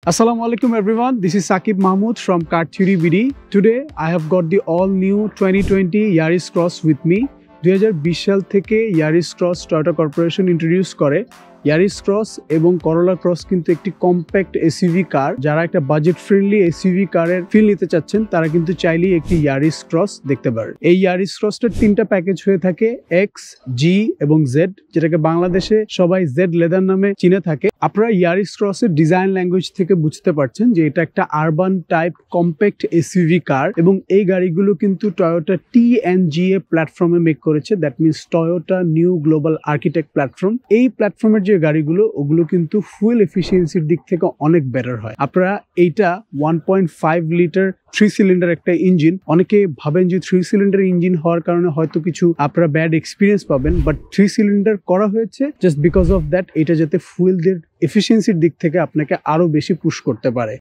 Assalamu alaikum everyone, this is Saqib Mahmood from Car Theory BD. Today I have got the all new 2020 Yaris Cross with me. 2020 সাল থেকে Yaris Cross Toyota Corporation introduce করে। Yaris Cross এবং Corolla Cross কিন্তু একটি compact SUV কার। যারা একটা budget friendly SUV কারের feel নিতে চাচ্ছেন তারা কিন্তু চাইলেই একটি Yaris Cross দেখতে পারেন। এই Yaris Crossটার তিনটা প্যাকেজ হয়ে থাকে X, G এবং Z, যেটাকে বাংলাদেশে সবাই Z লেদার নামে চিনে থাকে। আপনারা Yaris Cross এর ডিজাইন ল্যাঙ্গুয়েজ থেকে বুঝতে পারছেন যে এটা একটা আরবান টাইপ কম্প্যাক্ট এসইউভি কার এবং এই গাড়িগুলো কিন্তু টয়োটা TNGA প্ল্যাটফর্মে মেক করেছে। That means Toyota new global architect platform. এই প্ল্যাটফর্মের যে গাড়িগুলো ওগুলো কিন্তু ফুয়েল এফিসিয়েন্সির দিক থেকে অনেক বেটার হয়। আপনারা এইটা 1.5 লিটার 3 সিলিন্ডার একটা ইঞ্জিন, অনেকে ভাবেন যে 3 সিলিন্ডার ইঞ্জিন হওয়ার কারণে হয়তো কিছু আপনারা ব্যাড এক্সপিরিয়েন্স পাবেন, বাট 3 সিলিন্ডার করা হয়েছে জাস্ট বিকজ অফ দ্যাট এটা যাতে ফুয়েলদের এফিসিয়েন্সির দিক থেকে আপনাকে আরো বেশি পুশ করতে পারে।